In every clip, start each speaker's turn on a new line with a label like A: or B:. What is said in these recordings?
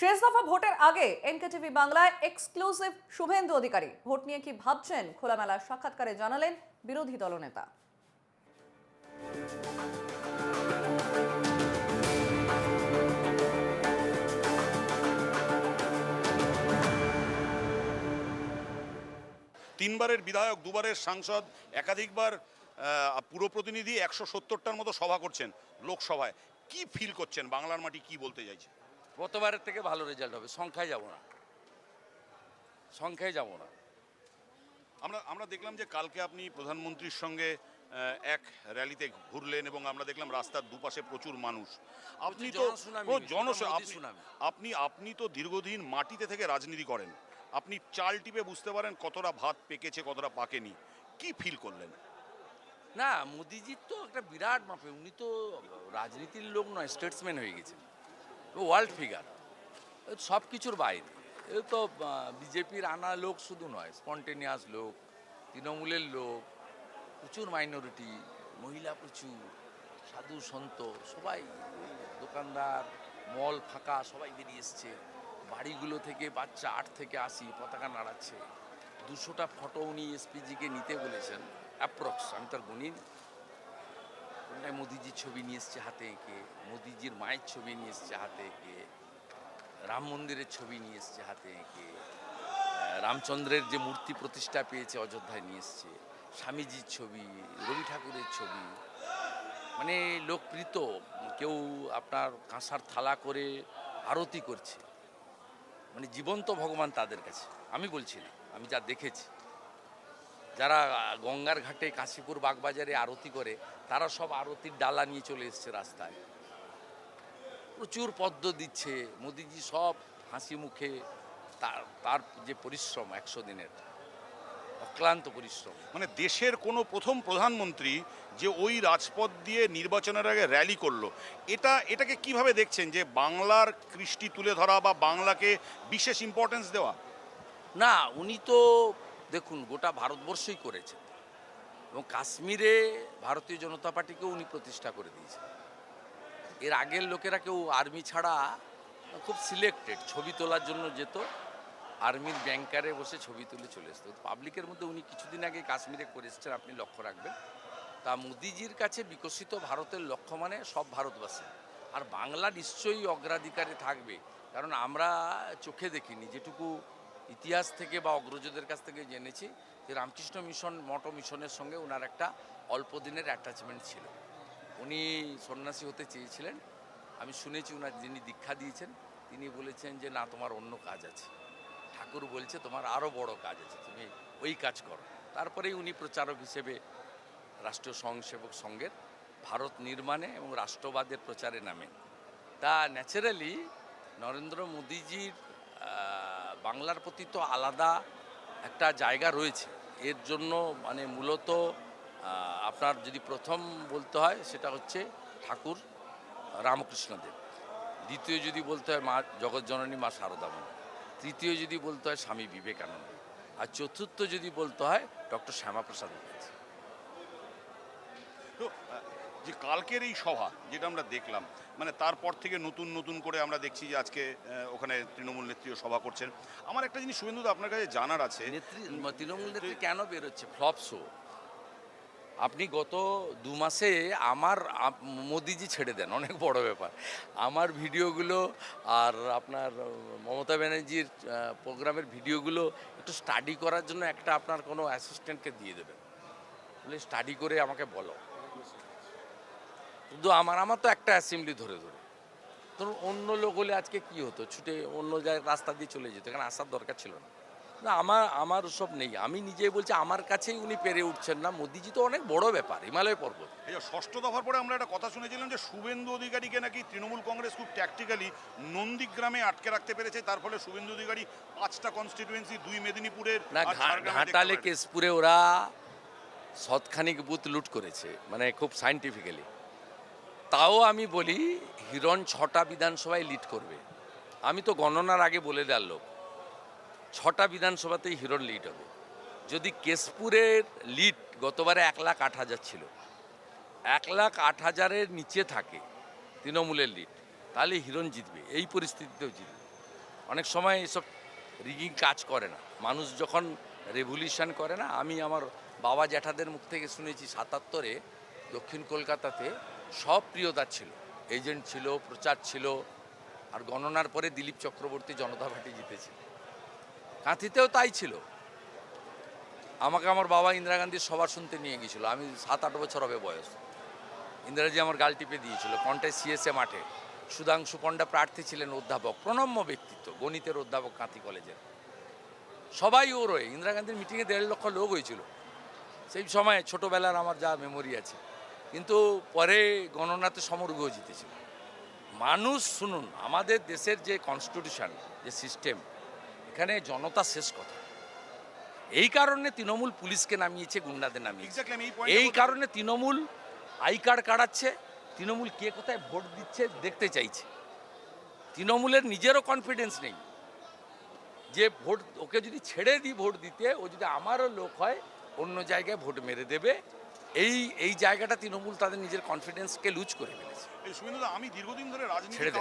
A: শেষ দফা ভোটের আগে এনকেটিভি বাংলায় এক্সক্লুসিভ শুভেন্দু অধিকারী ভোট নিয়ে কি ভাবছেন খোলামেলা সাক্ষাৎকারে জানালেন বিরোধী দলনেতা।
B: তিনবারের বিধায়ক, দুবারের সাংসদ, একাধিকবার পুরো প্রতিনিধি, 170টার মতো সভা করছেন লোকসভায়। কি ফিল করছেন? বাংলার মাটি কি বলতে চাইছে?
C: গতবারের থেকে ভালো রেজাল্ট হবে। সংখ্যায় যাব না।
B: আমরা দেখলাম যে কালকে আপনি প্রধানমন্ত্রীর সঙ্গে এক র্যালিতে ঘুরলেন এবং আমরা দেখলাম রাস্তার দুপাশে প্রচুর মানুষ। আপনি তো আপনি তো দীর্ঘদিন মাটিতে থেকে রাজনীতি করেন, আপনি চাল টিপে বুঝতে পারেন কতটা ভাত পেকেছে কতটা পাকেনি। কি ফিল করলেন?
C: না, মোদিজির তো একটা বিরাট মাপে। উনি তো রাজনীতির লোক নয়, স্টেটসম্যান হয়ে গেছেন। ওয়ার্ল্ড ফিগার, সব কিছুর বাইরে। এ তো বিজেপির আনা লোক শুধু নয়, স্পন্টেনিয়াস লোক, তৃণমূলের লোক, প্রচুর মাইনরিটি, মহিলা প্রচুর, সাধু সন্ত সবাই, দোকানদার, মল ফাঁকা, সবাই বেরিয়ে এসছে। বাড়িগুলো থেকে বাচ্চা 8 থেকে 80 পতাকা নাড়াচ্ছে। 200টা ফটো উনি এসপিজিকে নিতে বলেছেন অ্যাপ্রক্স, আমি তার গণিনি। কোনটায় মোদিজির ছবি নিয়ে এসছে হাতে এঁকে, মোদিজির মায়ের ছবি নিয়ে এসছে হাতে এঁকে, রাম মন্দিরের ছবি নিয়ে এসছে হাতে এঁকে, রামচন্দ্রের যে মূর্তি প্রতিষ্ঠা পেয়েছে অযোধ্যায় নিয়ে এসছে, স্বামীজির ছবি, রবি ঠাকুরের ছবি। মানে লোকপ্রিত। কেউ আপনার কাঁসার থালা করে আরতি করছে, মানে জীবন্ত ভগবান তাদের কাছে। আমি বলছি না, আমি যা দেখেছি। যারা গঙ্গার ঘাটে কাশীপুর বাগবাজারে আরতি করে, তারা সব আরতির ডালা নিয়ে চলে এসছে রাস্তায়। প্রচুর পদ্ম দিচ্ছে মোদিজি, সব হাসি মুখে। তার যে পরিশ্রম 100 দিনের অক্লান্ত পরিশ্রম।
B: মানে দেশের কোনো প্রথম প্রধানমন্ত্রী যে ওই রাজপথ দিয়ে নির্বাচনের আগে র্যালি করলো, এটাকে কিভাবে দেখছেন? যে বাংলার কৃষ্টি তুলে ধরা বা বাংলাকে বিশেষ ইম্পর্টেন্স দেওয়া?
C: না, উনি তো দেখুন গোটা ভারতবর্ষই করেছেন, এবং কাশ্মীরে ভারতীয় জনতা পার্টিকে উনি প্রতিষ্ঠা করে দিয়েছেন। এর আগের লোকেরা কেউ আর্মি ছাড়া খুব সিলেক্টেড ছবি তোলার জন্য যেত, আর্মির ব্যাংকারে বসে ছবি তুলে চলে আসতো। পাবলিকের মধ্যে উনি কিছুদিন আগে কাশ্মীরে করে এসছেন, আপনি লক্ষ্য রাখবেন। তা মোদিজির কাছে বিকশিত ভারতের লক্ষ্য মানে সব ভারতবাসী, আর বাংলা নিশ্চয়ই অগ্রাধিকারে থাকবে। কারণ আমরা চোখে দেখিনি, যেটুকু ইতিহাস থেকে বা অগ্রজদের কাছ থেকে জেনেছি, যে রামকৃষ্ণ মিশন মঠ মিশনের সঙ্গে ওনার একটা অল্প দিনের অ্যাটাচমেন্ট ছিল। উনি সন্ন্যাসী হতে চেয়েছিলেন। আমি শুনেছি ওনার যিনি দীক্ষা দিয়েছেন তিনি বলেছেন যে না, তোমার অন্য কাজ আছে। ঠাকুর বলছে তোমার আরও বড় কাজ আছে, তুমি ওই কাজ করো। তারপরেই উনি প্রচারক হিসেবে রাষ্ট্রীয় স্বয়ংসেবক সংঘের ভারত নির্মাণে এবং রাষ্ট্রবাদের প্রচারে নামেন। তা ন্যাচারালি নরেন্দ্র মোদিজির বাংলার প্রতি তো আলাদা একটা জায়গা রয়েছে। এর জন্য মানে মূলত আপনার যদি প্রথম বলতে হয় সেটা হচ্ছে ঠাকুর রামকৃষ্ণদেব, দ্বিতীয় যদি বলতে হয় মা জগৎজননী মা শারদা মাতা, তৃতীয় যদি বলতে হয় স্বামী বিবেকানন্দ, আর চতুর্থ যদি বলতে হয় ডক্টর শ্যামাপ্রসাদ মুখার্জি।
B: তো যে কালকের এই সভা যেটা আমরা দেখলাম, মানে তারপর থেকে নতুন নতুন করে আমরা দেখছি যে আজকে ওখানে তৃণমূল নেত্রীও সভা করছেন। আমার একটা জিনিস শুভেন্দু আপনার কাছে জানার আছে,
C: তৃণমূল নেত্রী কেন বেরোচ্ছে? Flop show. আপনি গত 2 মাসে আমার মোদিজি ছেড়ে দেন, অনেক বড় ব্যাপার। আমার ভিডিওগুলো আর আপনার মমতা ব্যানার্জির প্রোগ্রামের ভিডিওগুলো একটু স্টাডি করার জন্য একটা আপনার কোনো অ্যাসিস্ট্যান্টকে দিয়ে দেবেন, বলে স্টাডি করে আমাকে বলো। শুধু আমার তো একটা অ্যাসেম্বলি ধরে ধরুন অন্য লোক হলে আজকে কি হতো, ছুটে অন্য জায়গায় রাস্তা দিয়ে চলে যেত, এখানে আসার দরকার ছিল না। না, আমার সব নেই। আমি নিজেই বলছি আমার কাছেই উনি পেরে উঠছেন না। মোদিজি তো অনেক বড় ব্যাপার, হিমালয় পর্বত।
B: এই যে ষষ্ঠ দফার পরে আমরা একটা কথা শুনেছিলাম যে শুভেন্দু অধিকারীকে নাকি তৃণমূল কংগ্রেস খুব ট্যাকটিক্যালি নন্দীগ্রামে আটকে রাখতে পেরেছে, তার ফলে শুভেন্দু অধিকারী 5টা কনস্টিটিউয়েন্সি, 2 মেদিনীপুরের
C: না, ঘাটালে কেশপুরে ওরা শতখানিক বুথ লুট করেছে, মানে খুব সায়েন্টিফিক্যালি। তাও আমি বলি হিরণ 6টা বিধানসভায় লিড করবে। আমি তো গণনার আগে বলে দেওয়ার লোক, 6টা বিধানসভাতেই হিরণ লিড হবে। যদি কেশপুরের লিড গতবারে 1,08,000 ছিল, 1,08,000-এর নিচে থাকে তৃণমূলের লিড, তাহলে হিরণ জিতবে, এই পরিস্থিতিতেও জিতবে। অনেক সময় এসব রিগিং কাজ করে না। মানুষ যখন রেভলিউশন করে না, আমি আমার বাবা জ্যাঠাদের মুখ থেকে শুনেছি ৭৭-এ দক্ষিণ কলকাতাতে সব প্রিয়তার ছিল, এজেন্ট ছিল, প্রচার ছিল, আর গণনার পরে দিলীপ চক্রবর্তী জনতা পার্টি জিতেছিল। কাঁথিতেও তাই ছিল। আমাকে আমার বাবা ইন্দিরা গান্ধীর সভা শুনতে নিয়ে গিয়েছিল, আমি ৭-৮ বছর হবে বয়স। ইন্দিরাজি আমার গাল টিপে দিয়েছিল কন্টায় সিএসএ মাঠে। সুধাংশু পণ্ডা প্রার্থী ছিলেন, অধ্যাপক, প্রণম্য ব্যক্তিত্ব, গণিতের অধ্যাপক কাঁথি কলেজের। সবাই ওর হয়ে। ইন্দিরা গান্ধীর মিটিংয়ে ১.৫ লক্ষ লোক হয়েছিল সেই সময়, ছোটোবেলার আমার যা মেমোরি আছে। কিন্তু পরে গণনাতে সমরগুহ জিতেছিল। মানুষ শুনুন, আমাদের দেশের যে কনস্টিটিউশন, যে সিস্টেম, এখানে জনতা শেষ কথা। এই কারণে তৃণমূল পুলিশকে নামিয়েছে, গুন্ডাদের নামিয়েছে।
B: Exactly, আমি এই
C: এই
B: point
C: কারণে তৃণমূল আই কার্ড কাটাচ্ছে, তৃণমূল কে কোথায় ভোট দিচ্ছে দেখতে চাইছে। তৃণমূলের নিজেরও কনফিডেন্স নেই যে ভোট, ওকে যদি ছেড়ে দিই ভোট দিতে, ও যদি আমারও লোক হয় অন্য জায়গায় ভোট মেরে দেবে। এই জায়গাটা তৃণমূল তাদের নিজের কনফিডেন্সকে লুজ করে ফেলেছে।
B: শুভেন্দুদা, আমি দীর্ঘদিন ধরে রাজনীতি
C: ছেড়ে দেন।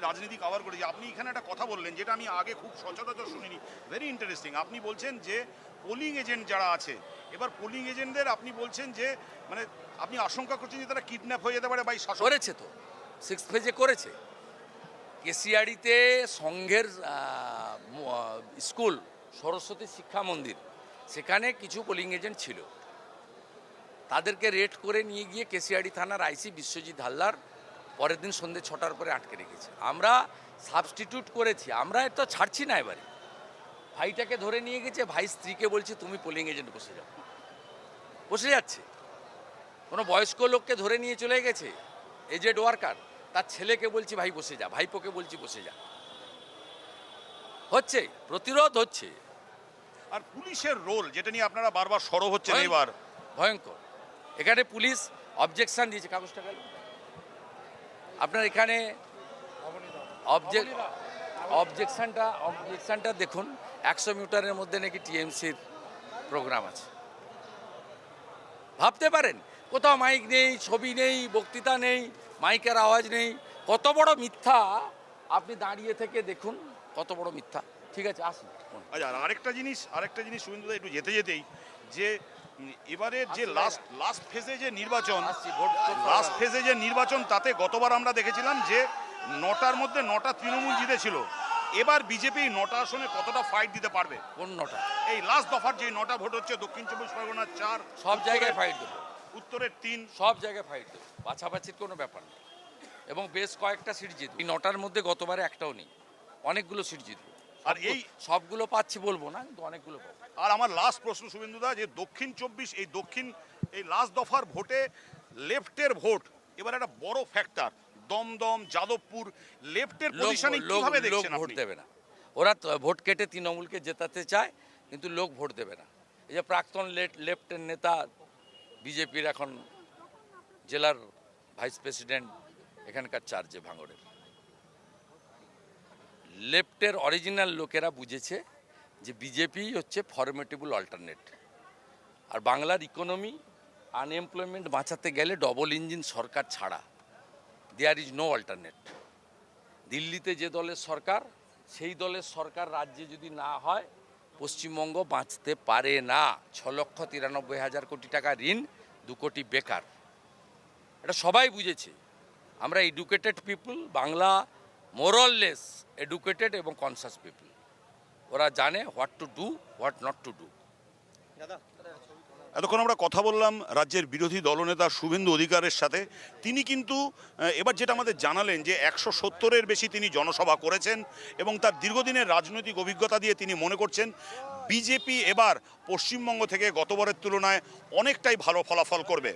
B: রাজনীতি কভার করেছি। আপনি এখানে একটা কথা বললেন যেটা আমি আগে খুব সচরাচর শুনিনি, ভেরি ইন্টারেস্টিং। আপনি বলছেন যে পোলিং এজেন্ট যারা আছে, এবার পোলিং এজেন্টদের আপনি বলছেন যে মানে আপনি আশঙ্কা করছেন যে তারা কিডন্যাপ হয়ে যেতে পারে বা শাসক।
C: করেছে তো, 6 ফেজে করেছে। কেশিয়াড়িতে সংঘের স্কুল, সরস্বতী শিক্ষা মন্দির, সেখানে কিছু পোলিং এজেন্ট ছিল। তাদেরকে রেড করে নিয়ে গিয়ে কেশিয়াড়ি থানার আইসি বিশ্বজিৎ হালদার পরের দিন সন্ধ্যে 6টার পরে আটকে রেখেছে। আমরা সাবস্টিটিউট করেছি, আমরা তো ছাড়ছি না। এবারে ভাইটাকে ধরে নিয়ে গেছে, ভাই স্ত্রীকে বলছে তুমি পোলিং এজেন্ট বসে যাও, বসে যাচ্ছে। কোনো বয়স্ক লোককে ধরে নিয়ে চলে গেছে, এজেড ওয়ার্কার, তার ছেলেকে বলছি ভাই বসে যা, ভাইপোকে বলছি বসে যা। হচ্ছে, প্রতিরোধ হচ্ছে।
B: আর পুলিশের রোল যেটা নিয়ে আপনারা বারবার সরব হচ্ছেন এবার,
C: ভয়ঙ্কর। এখানে পুলিশ অবজেকশন দিয়েছে, কাগজটা গেল আপনার এখানে। অবজেকশনটা দেখুন, 100 মিটারের মধ্যে নাকি টিএমসির প্রোগ্রাম আছে। ভাবতে পারেন, কোথাও মাইক নেই, ছবি নেই, বক্তৃতা নেই, মাইকের আওয়াজ নেই। কত বড় মিথ্যা আপনি দাঁড়িয়ে থেকে দেখুন, কত বড় মিথ্যা। ঠিক আছে, আসুন।
B: আচ্ছা, আর আরেকটা জিনিস শুভেন্দুদা, একটু যেতে যেতেই যে এবারের যে লাস্ট ফেজে যে নির্বাচন,
C: আসছি, ভোট করতে
B: লাস্ট
C: হবে।
B: ফেজে যে নির্বাচন, তাতে গতবার আমরা দেখেছিলাম যে 9টার মধ্যে 9টা তৃণমূল জিতেছিল। এবার বিজেপি 9টা আসনে কতটা ফাইট দিতে পারবে?
C: কোন নটা?
B: এই লাস্ট দফার যে 9টা ভোট হচ্ছে, দক্ষিণ 24 পরগনার 4,
C: সব জায়গায় ফাইট দেবো,
B: উত্তরের 3,
C: সব জায়গায় ফাইট দেবো, বাছাবাছির কোনো ব্যাপার নেই। এবং বেশ কয়েকটা সিট জিতবো। এই 9টার মধ্যে গতবারে একটাও নেই, অনেকগুলো সিট জিতবো।
B: আর এই
C: সবগুলো পাচ্ছি বলবো না, কিন্তু অনেকগুলো পাবো।
B: আর আমার লাস্ট প্রশ্ন শুভেন্দুদা, যে দক্ষিণ 24 এই লাস্ট দফার ভোটে লেফটের ভোট এবার একটা বড় ফ্যাক্টর। দমদম, যাদবপুর, লেফটের পজিশনে কিভাবে
C: লোক
B: দেখছেন
C: ভোট
B: আপনি?
C: দেবে না। ওরা ভোট কেটে তৃণমূলকে জেতাতে চায়, কিন্তু লোক ভোট দেবে না। এই যে প্রাক্তন লেফটের নেতা, বিজেপির এখন জেলার ভাইস প্রেসিডেন্ট, এখানকার চার্জে ভাঙড়ের, লেফটের অরিজিনাল লোকেরা বুঝেছে যে বিজেপি হচ্ছে ফরমেটেবল অল্টারনেট। আর বাংলার ইকোনমি, আনএমপ্লয়মেন্ট বাঁচাতে গেলে ডবল ইঞ্জিন সরকার ছাড়া দেয়ার ইজ নো অল্টারনেট। দিল্লিতে যে দলের সরকার, সেই দলের সরকার রাজ্যে যদি না হয়, পশ্চিমবঙ্গ বাঁচতে পারে না। 6,93,000 কোটি টাকা ঋণ, 2 কোটি বেকার, এটা সবাই বুঝেছে। আমরা এডুকেটেড পিপল, বাংলা মোরললেস এডুকেটেড এবং কনসাস পিপল। ওরা জানে what to do, what not to do.
B: এতক্ষণ আমরা কথা বললাম রাজ্যের বিরোধী দলনেতা শুভেন্দু অধিকারের সাথে। তিনি কিন্তু এবার যেটা আমাদের জানালেন যে 170-এর বেশি তিনি জনসভা করেছেন এবং তার দীর্ঘদিনের রাজনৈতিক অভিজ্ঞতা দিয়ে তিনি মনে করছেন বিজেপি এবার পশ্চিমবঙ্গ থেকে গতবারের তুলনায় অনেকটাই ভালো ফলাফল করবে।